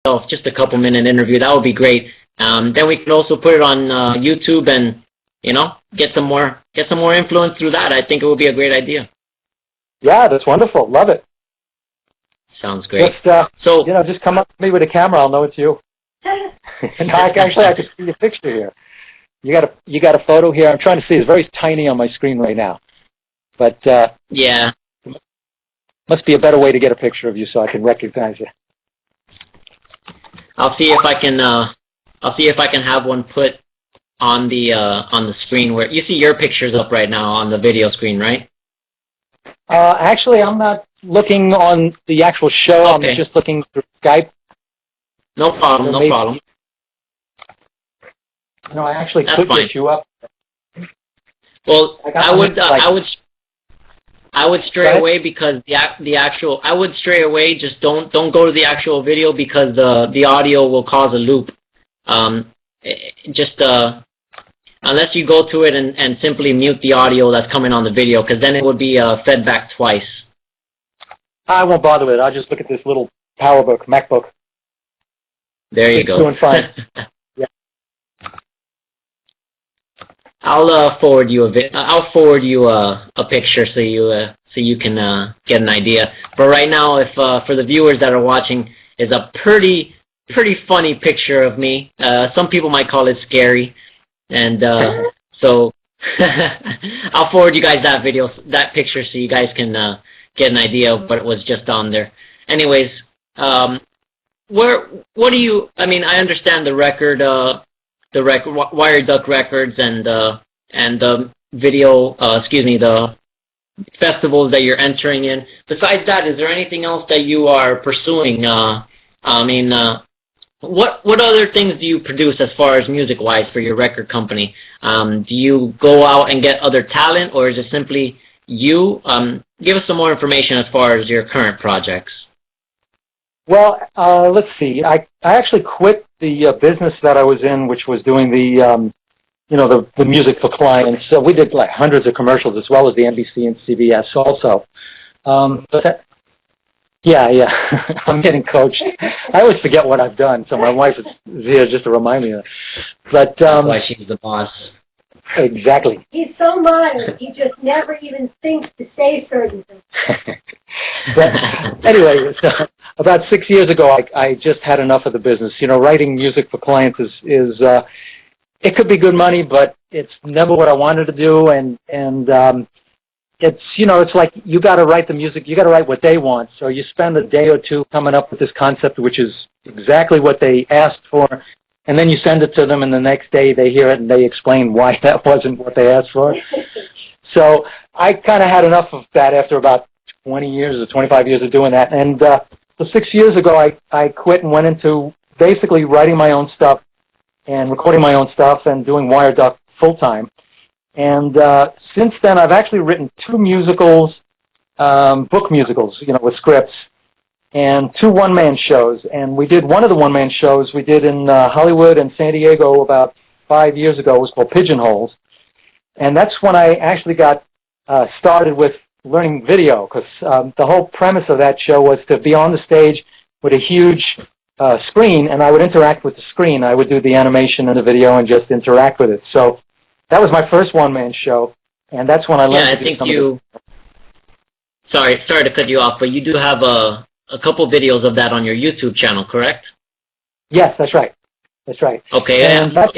yourself, just a couple-minute interview. That would be great. Then we could also put it on YouTube and, you know, get some more influence through that. I think it would be a great idea. Yeah, that's wonderful. Love it. Sounds great. Just, so, you know, just come up to me with a camera. I'll know it's you. Actually, I can see your picture here. You got a photo here. I'm trying to see. It's very tiny on my screen right now. But yeah, must be a better way to get a picture of you so I can recognize you. I'll see if I can. I'll see if I can have one put on the screen where you see your pictures up right now on the video screen, right? Actually, I'm not looking on the actual show. Okay. I'm just looking through Skype. No problem. No problem. No, I actually could get you up. Well, I would stray away because the actual I would stray away. Just don't go to the actual video because the audio will cause a loop. Unless you go to it and simply mute the audio that's coming on the video, because then it would be fed back twice. I won't bother with it. I'll just look at this little PowerBook, MacBook. There you go. Doing fine. Yeah. I'll forward you a picture so you can get an idea. But right now, if for the viewers that are watching, is a pretty funny picture of me. Some people might call it scary, and so I'll forward you guys that picture, so you guys can get an idea of what was just on there. Anyways, what do you? I mean, I understand the record, Wire Duck Records, and the video. The festivals that you're entering in. Besides that, is there anything else that you are pursuing? What other things do you produce as far as music-wise for your record company? Do you go out and get other talent, or is it simply you? Give us some more information as far as your current projects. Well, let's see. I actually quit the business that I was in, which was doing the music for clients. So we did like hundreds of commercials as well as the NBC and CBS also. Yeah, I'm getting coached. I always forget what I've done, so my wife is here just to remind me of it. But that's why she's the boss. Exactly. He's so modest, he just never even thinks to say certain things. But anyway, so about 6 years ago, I just had enough of the business. You know, writing music for clients is it could be good money, but it's never what I wanted to do, and it's, you know, it's like you got to write the music, you got to write what they want. So you spend a day or two coming up with this concept, which is exactly what they asked for, and then you send it to them, and the next day they hear it and they explain why that wasn't what they asked for. So I kind of had enough of that after about 20 years or 25 years of doing that. And so 6 years ago, I quit and went into basically writing my own stuff and recording my own stuff and doing Wire Duck full-time. And since then, I've actually written 2 musicals, book musicals, you know, with scripts, and 2 one-man shows. And we did one of the one-man shows we did in Hollywood and San Diego about 5 years ago. It was called Pigeonholes. And that's when I actually got started with learning video, because the whole premise of that show was to be on the stage with a huge screen, and I would interact with the screen. I would do the animation and the video and just interact with it. So that was my first one-man show, and that's when I learned to do some of it. Sorry to cut you off, but you do have a couple videos of that on your YouTube channel, correct? Yes, that's right. That's right. Okay, and let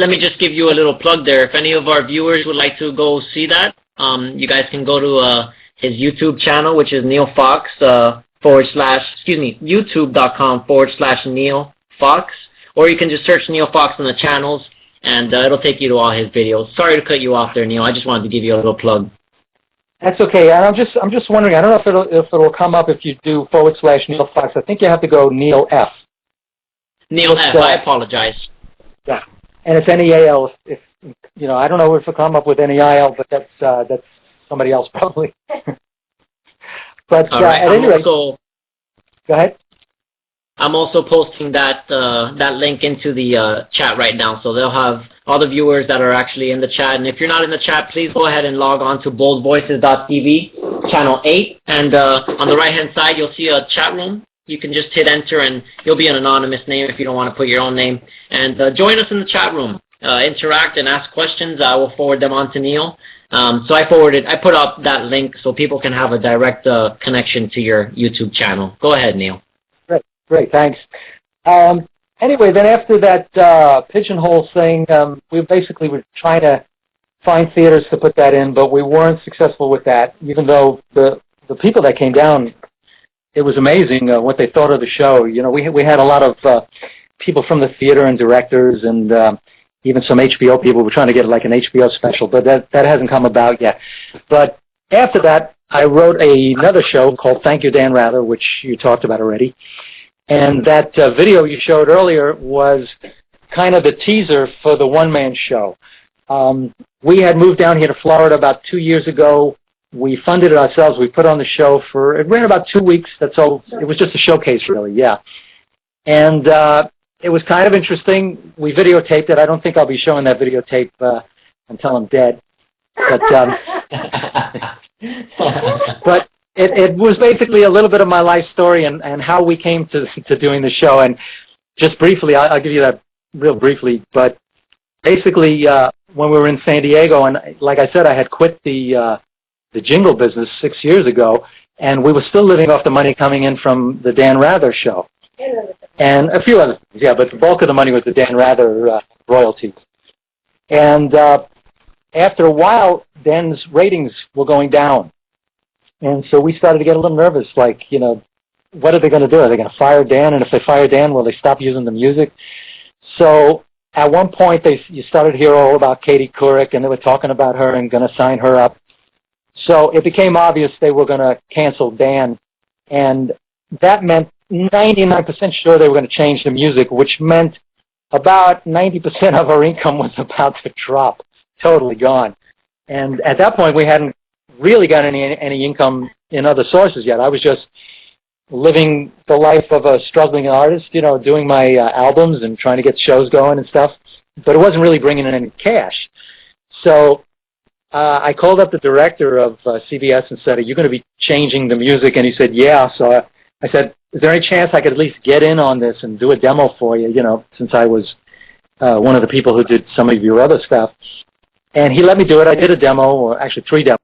me just give you a little plug there. If any of our viewers would like to go see that, you guys can go to his YouTube channel, which is Neal Fox, youtube.com/Neal Fox, or you can just search Neal Fox on the channels, and it'll take you to all his videos. Sorry to cut you off there, Neal. I just wanted to give you a little plug. That's okay. And I'm just wondering. I don't know if it'll come up if you do /Neal Fox. I think you have to go Neal F. Neal F. I apologize. Yeah, and it's NEAL. If you know, I don't know if it'll come up with NEIL, but that's somebody else probably. But right. at any rate, go ahead. I'm also posting that link into the chat right now, so they'll have all the viewers that are actually in the chat. And if you're not in the chat, please go ahead and log on to boldvoices.tv, channel 8, and on the right-hand side, you'll see a chat room. you can just hit enter, and you'll be an anonymous name if you don't want to put your own name. And join us in the chat room. Interact and ask questions. I will forward them on to Neal. So I put up that link so people can have a direct connection to your YouTube channel. Go ahead, Neal. Great, thanks. Anyway, then after that pigeonhole thing, we basically were trying to find theaters to put that in, but we weren't successful with that, even though the people that came down, it was amazing what they thought of the show. You know, we had a lot of people from the theater and directors and even some HBO people were trying to get like an HBO special, but that hasn't come about yet. But after that, I wrote another show called Thank You, Dan Rather, which you talked about already. And that video you showed earlier was kind of the teaser for the one-man show. We had moved down here to Florida about 2 years ago. We funded it ourselves. We put on the show it ran about 2 weeks. That's all. It was just a showcase, really, yeah. And it was kind of interesting. We videotaped it. I don't think I'll be showing that videotape until I'm dead. But, but it was basically a little bit of my life story and how we came to doing the show. And just briefly, I'll give you that real briefly. But basically, when we were in San Diego, and like I said, I had quit the jingle business 6 years ago, and we were still living off the money coming in from the Dan Rather show. And a few other things, yeah, but the bulk of the money was the Dan Rather royalties. And after a while, Dan's ratings were going down. And so we started to get a little nervous, like, you know, what are they going to do? Are they going to fire Dan? And if they fire Dan, will they stop using the music? So at one point, you started to hear all about Katie Couric, and they were talking about her and going to sign her up. So it became obvious they were going to cancel Dan. And that meant 99% sure they were going to change the music, which meant about 90% of our income was about to drop, totally gone. And at that point, we hadn't really got any income in other sources yet. I was just living the life of a struggling artist, you know, doing my albums and trying to get shows going and stuff, but it wasn't really bringing in any cash. So I called up the director of CBS and said, are you going to be changing the music? And he said, yeah. So I said, is there any chance I could at least get in on this and do a demo for you, you know, since I was one of the people who did some of your other stuff. And he let me do it. I did a demo, or actually 3 demos.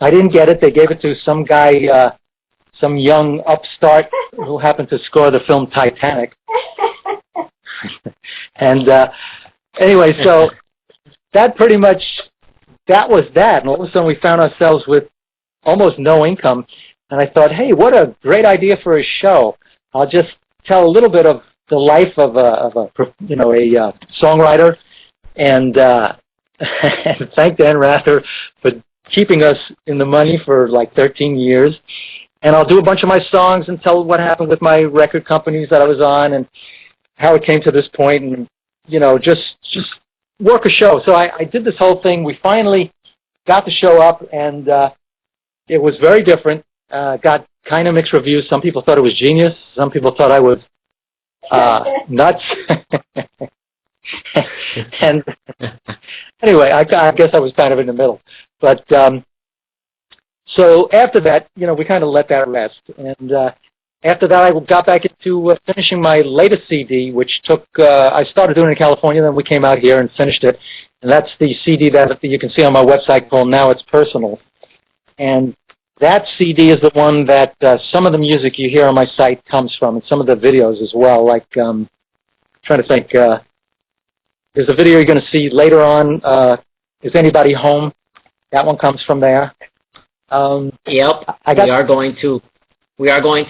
I didn't get it. They gave it to some guy, some young upstart who happened to score the film Titanic. And anyway, so that pretty much, that was that. And all of a sudden we found ourselves with almost no income. And I thought, hey, what a great idea for a show. I'll just tell a little bit of the life of a songwriter, and and thank Dan Rather for keeping us in the money for like 13 years. And I'll do a bunch of my songs and tell what happened with my record companies that I was on and how it came to this point, and, you know, just work a show. So I did this whole thing. We finally got the show up, and it was very different. Got kind of mixed reviews. Some people thought it was genius. Some people thought I was nuts. And anyway, I guess I was kind of in the middle. But so after that, you know, we kind of let that rest. And after that, I got back into finishing my latest CD, which took, I started doing it in California, then we came out here and finished it. And that's the CD that you can see on my website called Now It's Personal. And that CD is the one that some of the music you hear on my site comes from, and some of the videos as well. Like, trying to think, there's a video you're going to see later on, Is Anybody Home? That one comes from there. Yep, we are going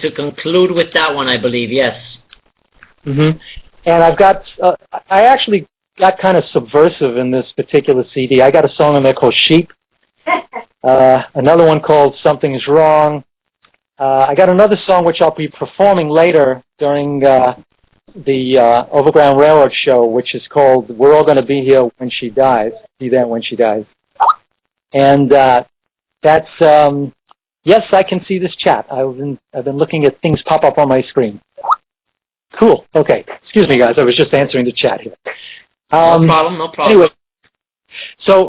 to conclude with that one, I believe, yes. Mm-hmm. And I've got, I actually got kind of subversive in this particular CD. I got a song on there called Sheep. Another one called Something Is Wrong. I got another song which I'll be performing later during the Overground Railroad show, which is called We're All Going to Be Here When She Dies. Be There When She Dies. And that's, yes, I can see this chat. I've been looking at things pop up on my screen. Cool. Okay. Excuse me, guys. I was just answering the chat here. No problem. Anyway, so